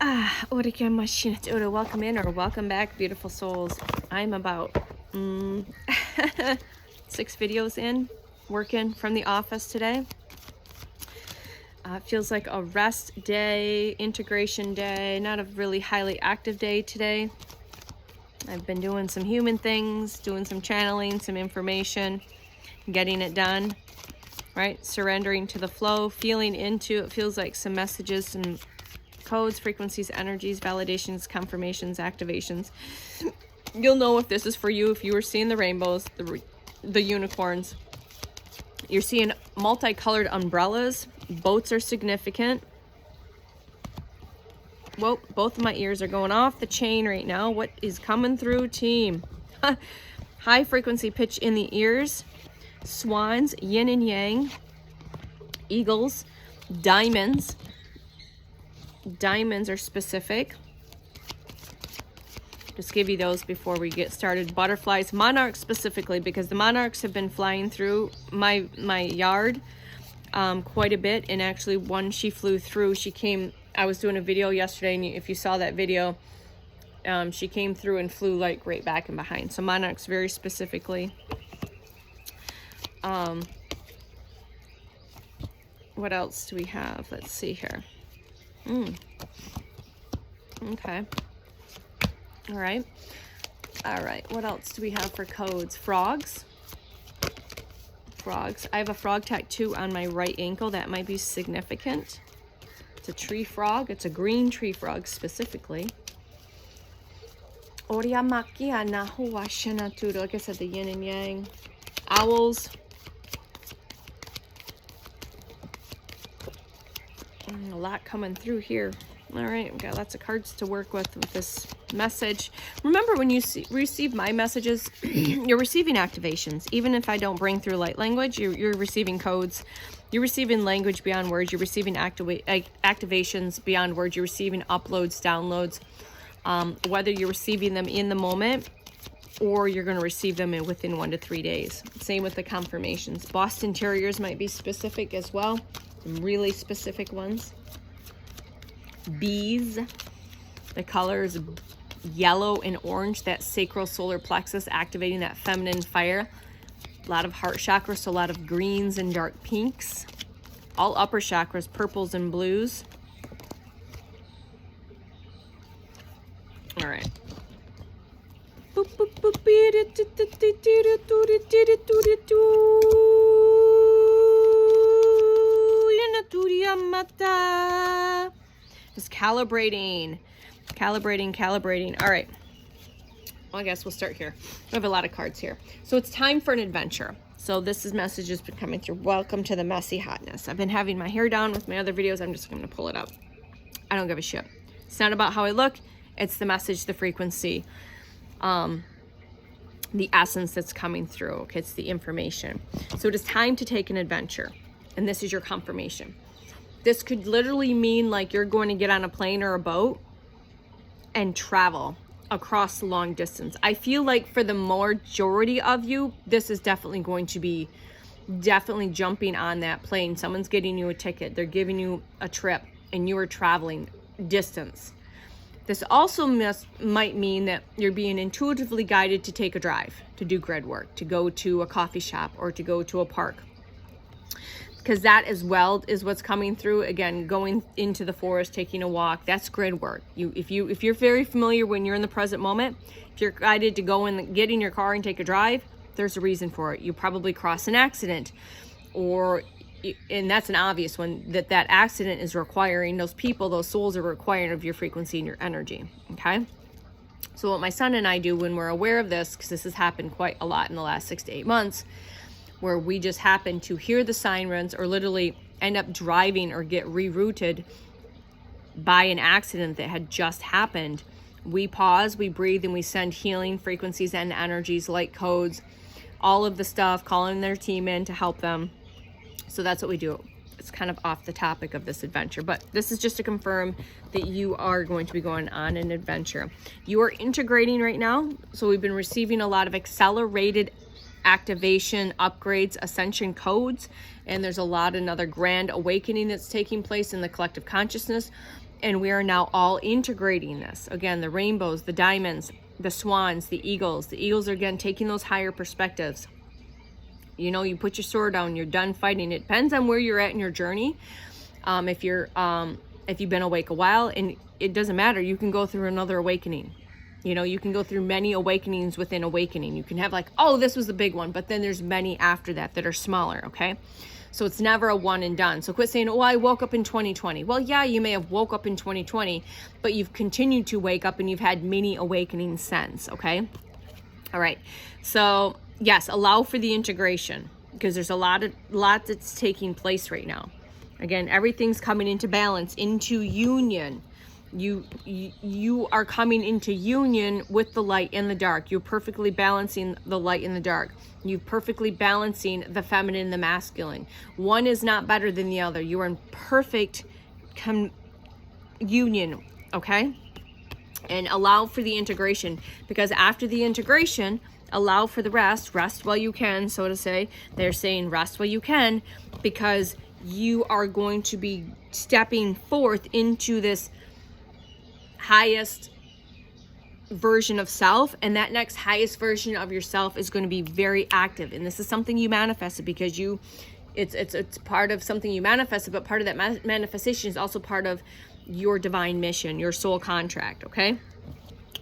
Welcome in or welcome back, beautiful souls. I'm about 6 videos in, working from the office today. It feels like a rest day, integration day, not a really highly active day today. I've been doing some human things, doing some channeling, some information, getting it done, right? Surrendering to the flow, feeling into, it feels like some messages, some codes, frequencies, energies, validations, confirmations, activations. You'll know if this is for you if you were seeing the rainbows, the unicorns. You're seeing multicolored umbrellas. Boats are significant. Whoa, both of my ears are going off the chain right now. What is coming through, team? High frequency pitch in the ears. Swans, yin and yang. Eagles, diamonds. Diamonds are specific. Just give you those before we get started. Butterflies, monarchs specifically, because the monarchs have been flying through my yard quite a bit. And actually one, she flew through. She came, I was doing a video yesterday, and if you saw that video, she came through and flew like right back and behind. So monarchs very specifically. What else do we have? Let's see here. Okay. All right. What else do we have for codes? Frogs. Frogs. I have a frog tattoo on my right ankle. That might be significant. It's a tree frog. It's a green tree frog specifically. Like I said, the yin and yang. Owls. A lot coming through here. All right, we've got lots of cards to work with this message. Remember, when you receive my messages, you're receiving activations. Even if I don't bring through light language, you're receiving codes. You're receiving language beyond words. You're receiving activations beyond words. You're receiving uploads, downloads. Whether you're receiving them in the moment or you're going to receive them within 1 to 3 days. Same with the confirmations. Boston Terriers might be specific as well. Some really specific ones. Bees, the colors yellow and orange, that sacral solar plexus, activating that feminine fire. A lot of heart chakras, so a lot of greens and dark pinks. All upper chakras, purples and blues. All right. Just calibrating. All right. Well, I guess we'll start here. We have a lot of cards here. So it's time for an adventure. So this is messages been coming through. Welcome to the messy hotness. I've been having my hair down with my other videos. I'm just going to pull it up. I don't give a shit. It's not about how I look. It's the message, the frequency, the essence that's coming through. Okay, it's the information. So it is time to take an adventure. And this is your confirmation. This could literally mean like you're going to get on a plane or a boat and travel across long distance. I feel like for the majority of you, this is definitely going to be jumping on that plane. Someone's getting you a ticket. They're giving you a trip and you are traveling distance. This also might mean that you're being intuitively guided to take a drive, to do grid work, to go to a coffee shop or to go to a park. Because that as well is what's coming through. Again, going into the forest, taking a walk, that's grid work. If you're very familiar when you're in the present moment, if you're guided to go and get in your car and take a drive, there's a reason for it. You probably cross an accident, and that's an obvious one, that accident is requiring, those people, those souls are requiring of your frequency and your energy, okay? So what my son and I do when we're aware of this, because this has happened quite a lot in the last 6 to 8 months, where we just happen to hear the sirens or literally end up driving or get rerouted by an accident that had just happened, we pause, we breathe, and we send healing frequencies and energies, light codes, all of the stuff, calling their team in to help them. So that's what we do. It's kind of off the topic of this adventure, but this is just to confirm that you are going to be going on an adventure. You are integrating right now. So we've been receiving a lot of accelerated activation, upgrades, ascension codes, and there's a lot another grand awakening that's taking place in the collective consciousness. And we are now all integrating this. Again, the rainbows, the diamonds, the swans, the eagles. The eagles are, again, taking those higher perspectives. You know, you put your sword down, you're done fighting. It depends on where you're at in your journey. If you've been awake a while, and it doesn't matter, you can go through another awakening. You know, you can go through many awakenings within awakening. You can have like, oh, this was the big one, but then there's many after that are smaller, okay? So it's never a one and done. So quit saying, oh, I woke up in 2020. Well, yeah, you may have woke up in 2020, but you've continued to wake up and you've had many awakenings since, okay? All right. So yes, allow for the integration, because there's a lot that's taking place right now. Again, everything's coming into balance, into union. You are coming into union with the light and the dark. You're perfectly balancing the light and the dark. You're perfectly balancing the feminine and the masculine. One is not better than the other. You are in perfect union, okay? And allow for the integration, because after the integration, allow for the rest while you can, so to say. They're saying rest while you can, because you are going to be stepping forth into this highest version of self, and that next highest version of yourself is going to be very active. And this is something you manifested, because it's part of something you manifested, but part of that manifestation is also part of your divine mission, your soul contract, okay?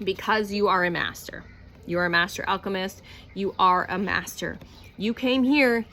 Because you are a master. You are a master alchemist. You are a master. You came here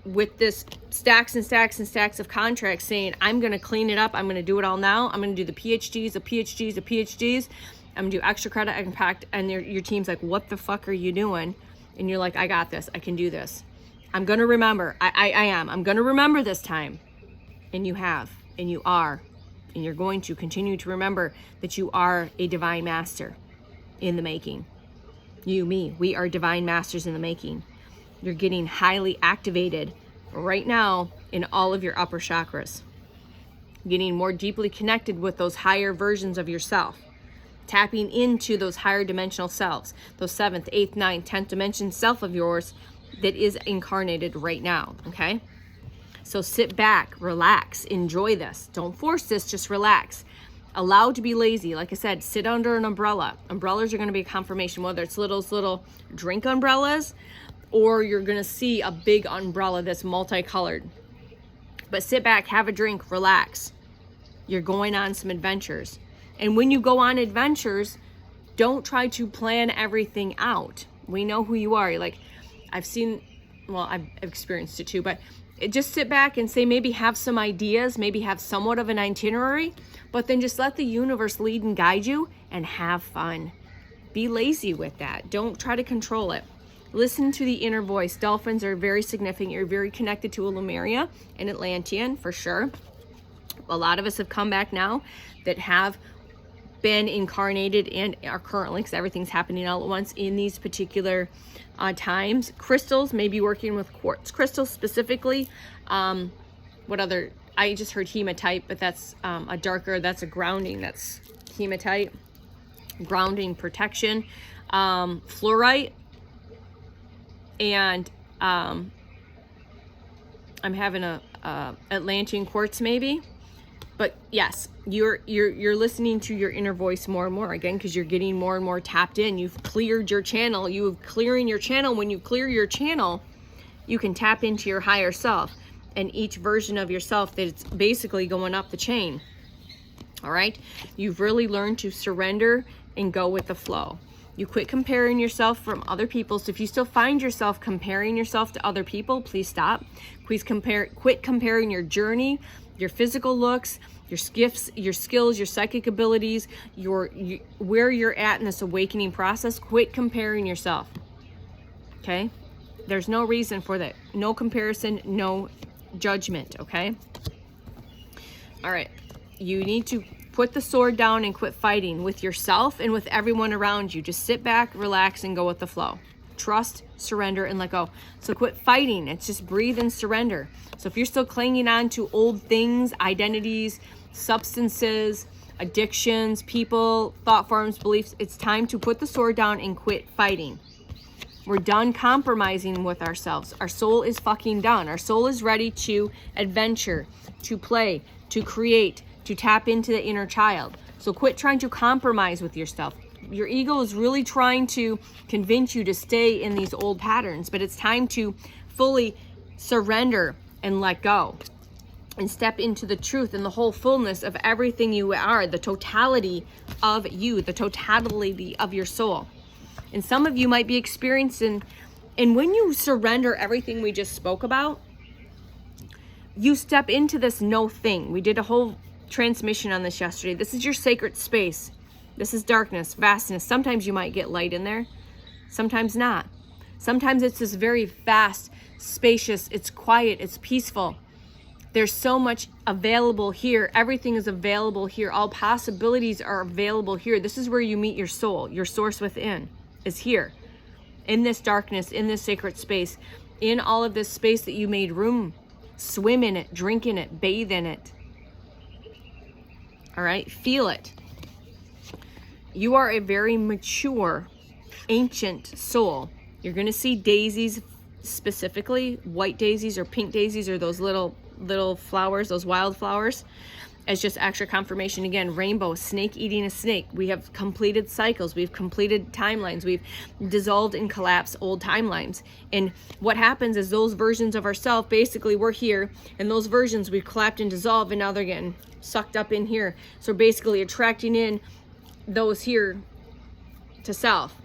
with this stacks and stacks and stacks of contracts saying, I'm going to clean it up. I'm going to do it all now. I'm going to do the PhDs, the PhDs, the PhDs. I'm going to do extra credit impact. And your team's like, what the fuck are you doing? And you're like, I got this. I can do this. I'm going to remember. I am. I'm going to remember this time. And you have. And you are. And you're going to continue to remember that you are a divine master in the making. You, me, we are divine masters in the making. You're getting highly activated right now in all of your upper chakras. Getting more deeply connected with those higher versions of yourself. Tapping into those higher dimensional selves. Those 7th, 8th, 9th, 10th dimension self of yours that is incarnated right now, okay? So sit back, relax, enjoy this. Don't force this, just relax. Allow to be lazy. Like I said, sit under an umbrella. Umbrellas are going to be a confirmation, whether it's little drink umbrellas, or you're going to see a big umbrella that's multicolored. But sit back, have a drink, relax. You're going on some adventures. And when you go on adventures, don't try to plan everything out. We know who you are. You're like, I've experienced it too, but just sit back and say, maybe have some ideas, maybe have somewhat of an itinerary, but then just let the universe lead and guide you and have fun. Be lazy with that. Don't try to control it. Listen to the inner voice. Dolphins are very significant. You're very connected to a Lemuria and Atlantean for sure. A lot of us have come back now that have been incarnated and are currently, because everything's happening all at once in these particular times. Crystals, maybe working with quartz crystals specifically. What other? I just heard hematite, but that's that's a grounding. That's hematite, grounding protection. Fluorite. And I'm having a Atlantean quartz maybe, but yes, you're listening to your inner voice more and more again, because you're getting more and more tapped in. You've cleared your channel. Clearing your channel. When you clear your channel, you can tap into your higher self and each version of yourself that's basically going up the chain. All right, you've really learned to surrender and go with the flow. You quit comparing yourself from other people. So if you still find yourself comparing yourself to other people, please stop. Please quit comparing your journey, your physical looks, your gifts, your skills, your psychic abilities, where you're at in this awakening process. Quit comparing yourself. Okay? There's no reason for that. No comparison, no judgment, okay? All right. You need to put the sword down and quit fighting with yourself and with everyone around you. Just sit back, relax, and go with the flow. Trust, surrender, and let go. So quit fighting. It's just breathe and surrender. So if you're still clinging on to old things, identities, substances, addictions, people, thought forms, beliefs, it's time to put the sword down and quit fighting. We're done compromising with ourselves. Our soul is fucking done. Our soul is ready to adventure, to play, to create, to tap into the inner child. So quit trying to compromise with yourself. Your ego is really trying to convince you to stay in these old patterns, but it's time to fully surrender and let go and step into the truth and the whole fullness of everything you are, the totality of you, the totality of your soul. And some of you might be experiencing, and when you surrender everything we just spoke about, you step into this no thing. We did a whole transmission on this yesterday. This is your sacred space. This is darkness, vastness. Sometimes you might get light in there, sometimes not. Sometimes it's this very vast, spacious, it's quiet, it's peaceful. There's so much available here. Everything is available here. All possibilities are available here. This is where you meet your soul. Your source within is here. In this darkness, in this sacred space, in all of this space that you made room. Swim in it, drink in it, bathe in it. All right, feel it. You are a very mature, ancient soul. You're going to see daisies, specifically white daisies or pink daisies, or those little flowers, those wildflowers, as just extra confirmation. Again, rainbow, snake eating a snake. We have completed cycles. We've completed timelines. We've dissolved and collapsed old timelines. And what happens is those versions of ourselves, basically we're here, and those versions we've collapsed and dissolved, and now they're getting sucked up in here. So basically attracting in those here to self,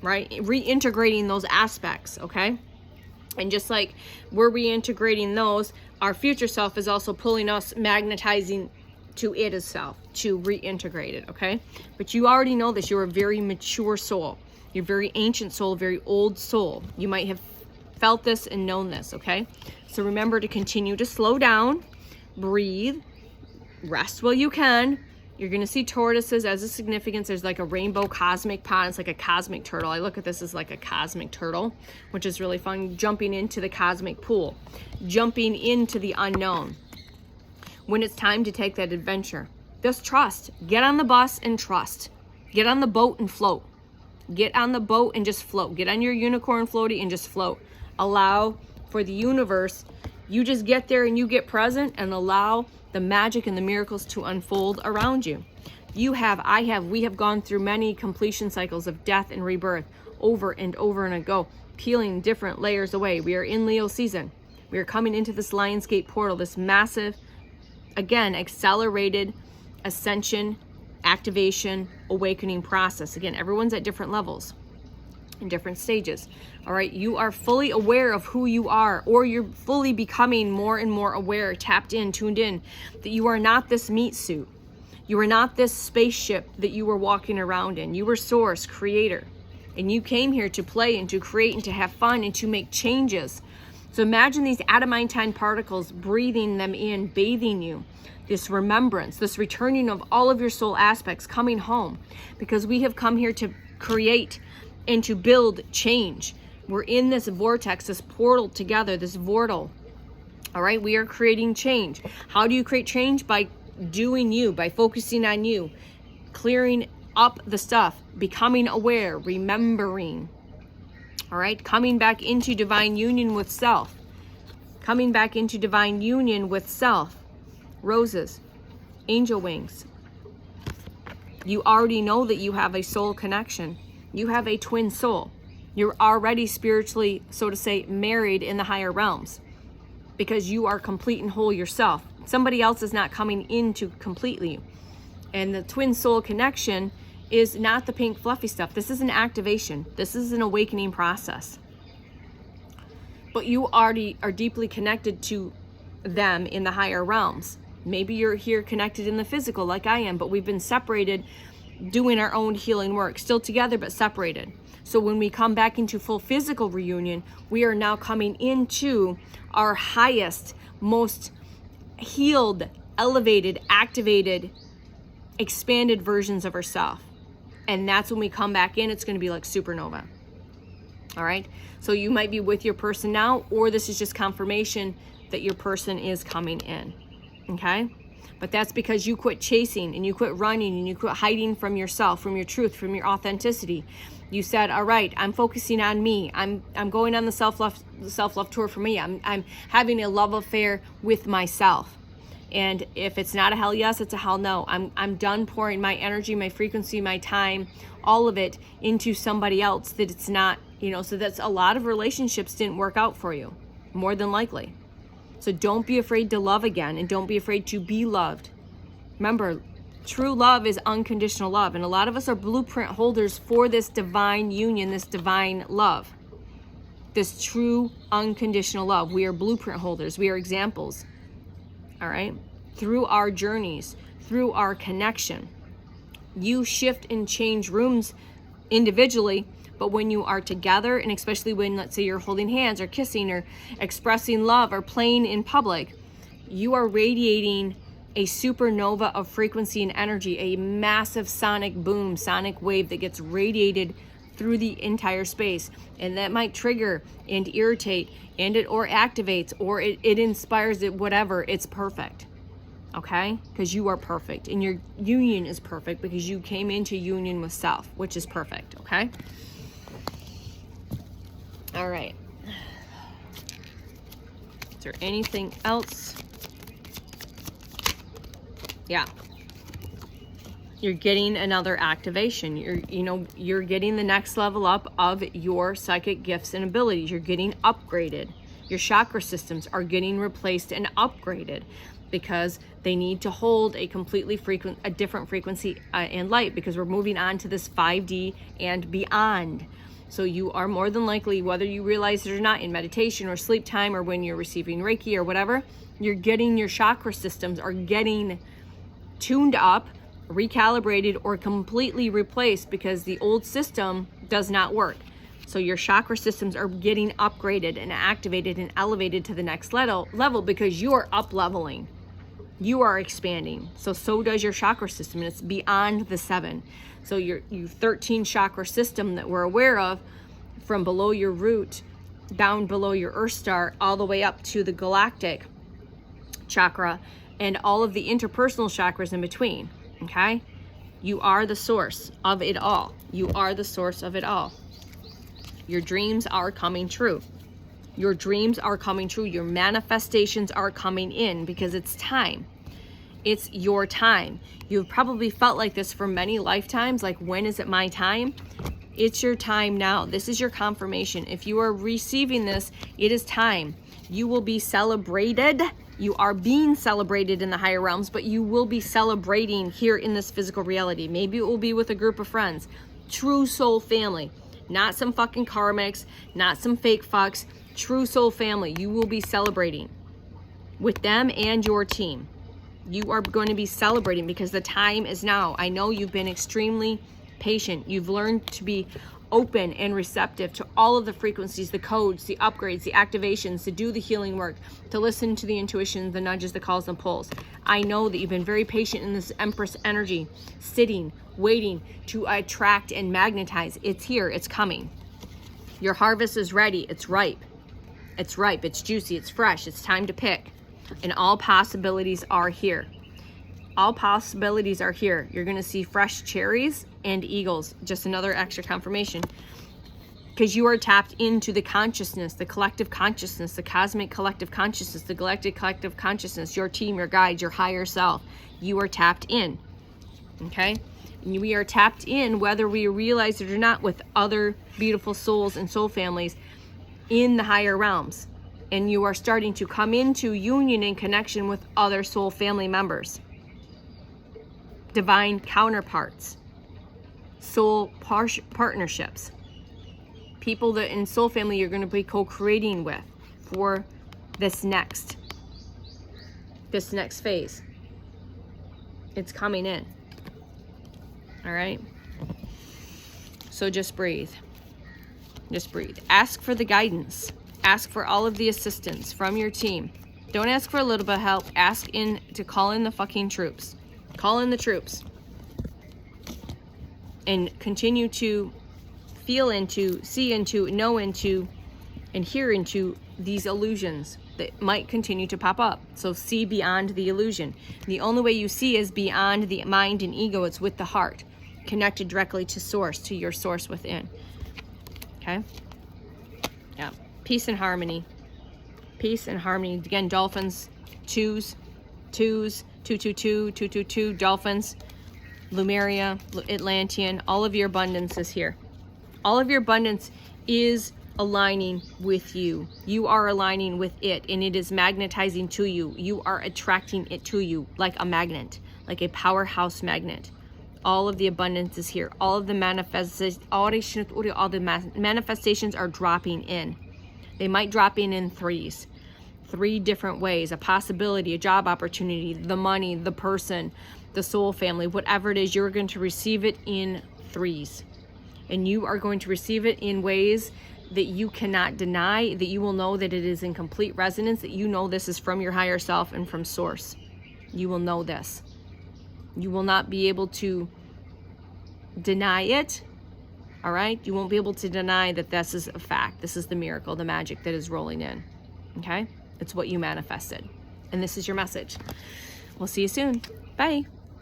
right? Reintegrating those aspects, okay? And just like we're reintegrating those, our future self is also pulling us, magnetizing to it as self, to reintegrate it, okay? But you already know this. You're a very mature soul. You're a very ancient soul, very old soul. You might have felt this and known this, okay? So remember to continue to slow down, breathe, rest while you can. You're going to see tortoises as a significance. There's like a rainbow cosmic pond. It's like a cosmic turtle. I look at this as like a cosmic turtle, which is really fun. Jumping into the cosmic pool, jumping into the unknown. When it's time to take that adventure, just trust. Get on the bus and trust. Get on the boat and float. Get on the boat and just float. Get on your unicorn floaty and just float. Allow for the universe. You just get there and you get present and allow the magic and the miracles to unfold around you. You have, I have, we have gone through many completion cycles of death and rebirth over and over and ago, peeling different layers away. We are in Leo season. We are coming into this Lionsgate portal, this massive, again, accelerated ascension, activation, awakening process. Again, everyone's at different levels, in different stages. All right, you are fully aware of who you are, or you're fully becoming more and more aware, tapped in, tuned in, that you are not this meat suit. You are not this spaceship that you were walking around in. You were source, creator, and you came here to play and to create and to have fun and to make changes. So imagine these adamantine particles, breathing them in, bathing you. This remembrance, this returning of all of your soul aspects, coming home, because we have come here to create and to build change. We're in this vortex, this portal together, this vortal. All right, we are creating change. How do you create change? By doing you, by focusing on you, clearing up the stuff, becoming aware, remembering. All right, coming back into divine union with self. Coming back into divine union with self. Roses, angel wings. You already know that you have a soul connection. You have a twin soul. You're already spiritually, so to say, married in the higher realms, because you are complete and whole yourself. Somebody else is not coming in to complete you. And the twin soul connection is not the pink fluffy stuff. This is an activation. This is an awakening process. But you already are deeply connected to them in the higher realms. Maybe you're here connected in the physical like I am, but we've been separated doing our own healing work, still together but separated. So when we come back into full physical reunion, we are now coming into our highest, most healed, elevated, activated, expanded versions of ourselves. And that's when we come back in, it's going to be like supernova. All right. So you might be with your person now, or this is just confirmation that your person is coming in. Okay. But that's because you quit chasing and you quit running and you quit hiding from yourself, from your truth, from your authenticity. You said, all right, I'm focusing on me. I'm going on the self-love tour for me. I'm having a love affair with myself. And if it's not a hell yes, it's a hell no. I'm done pouring my energy, my frequency, my time, all of it into somebody else that it's not, you know, so that's a lot of relationships didn't work out for you, more than likely. So don't be afraid to love again, and don't be afraid to be loved. Remember, true love is unconditional love. And a lot of us are blueprint holders for this divine union, this divine love, this true unconditional love. We are blueprint holders. We are examples. All right. Through our journeys, through our connection, you shift and change rooms individually, but when you are together, and especially when, let's say, you're holding hands or kissing or expressing love or playing in public, you are radiating a supernova of frequency and energy, a massive sonic boom, sonic wave that gets radiated through the entire space. And that might trigger and irritate and it or activates or it inspires it, whatever. It's perfect. Okay? Because you are perfect, and your union is perfect because you came into union with self, which is perfect. Okay? All right. Is there anything else? Yeah. You're getting another activation. You're getting the next level up of your psychic gifts and abilities. You're getting upgraded. Your chakra systems are getting replaced and upgraded because they need to hold a different frequency and light, because we're moving on to this 5D and beyond. So you are more than likely, whether you realize it or not, in meditation or sleep time or when you're receiving Reiki or whatever, you're getting, your chakra systems are getting tuned up, recalibrated, or completely replaced because the old system does not work. So your chakra systems are getting upgraded and activated and elevated to the next level because you are up leveling. You are expanding. So does your chakra system, and it's beyond the 7. So your 13 chakra system that we're aware of, from below your root, down below your earth star, all the way up to the galactic chakra, and all of the interpersonal chakras in between. Okay? You are the source of it all. You are the source of it all. Your dreams are coming true. Your dreams are coming true. Your manifestations are coming in because it's time. It's your time. You've probably felt like this for many lifetimes. Like, when is it my time? It's your time now. This is your confirmation. If you are receiving this, it is time. You will be celebrated. You are being celebrated in the higher realms, but you will be celebrating here in this physical reality. Maybe it will be with a group of friends. True soul family. Not some fucking karmics, not some fake fucks. True soul family. You will be celebrating with them and your team. You are going to be celebrating because the time is now. I know you've been extremely patient. You've learned to be open and receptive to all of the frequencies, the codes, the upgrades, the activations, to do the healing work, to listen to the intuition, the nudges, the calls and pulls. I know that you've been very patient in this Empress energy, sitting, waiting to attract and magnetize. It's here. It's coming. Your harvest is ready. It's ripe. It's ripe. It's juicy. It's fresh. It's time to pick. And all possibilities are here. All possibilities are here. You're going to see fresh cherries and eagles. Just another extra confirmation. Because you are tapped into the consciousness, the collective consciousness, the cosmic collective consciousness, the galactic collective consciousness, your team, your guides, your higher self. You are tapped in. Okay? And we are tapped in, whether we realize it or not, with other beautiful souls and soul families in the higher realms. And you are starting to come into union and connection with other soul family members, divine counterparts, soul partnerships, people that in soul family you're going to be co-creating with for this next phase. It's coming in. All right. So just breathe. Just breathe. Ask for the guidance. Ask for all of the assistance from your team. Don't ask for a little bit of help. Ask to call in the fucking troops. Call in the troops. And continue to feel into, see into, know into, and hear into these illusions that might continue to pop up. So see beyond the illusion. The only way you see is beyond the mind and ego. It's with the heart, connected directly to source, to your source within. Okay? Yeah. Peace and harmony. Peace and harmony. Again, dolphins choose 2s, 222, 222, dolphins, Lumeria, Atlantean, all of your abundance is here. All of your abundance is aligning with you. You are aligning with it, and it is magnetizing to you. You are attracting it to you like a magnet, like a powerhouse magnet. All of the abundance is here. All of the manifestations are dropping in. They might drop in threes. 3 different ways: a possibility, a job opportunity, the money, the person, the soul family, whatever it is, you're going to receive it in 3s. And you are going to receive it in ways that you cannot deny, that you will know that it is in complete resonance, that you know this is from your higher self and from source. You will know this. You will not be able to deny it, all right? You won't be able to deny that this is a fact. This is the miracle, the magic that is rolling in, okay? It's what you manifested. And this is your message. We'll see you soon. Bye.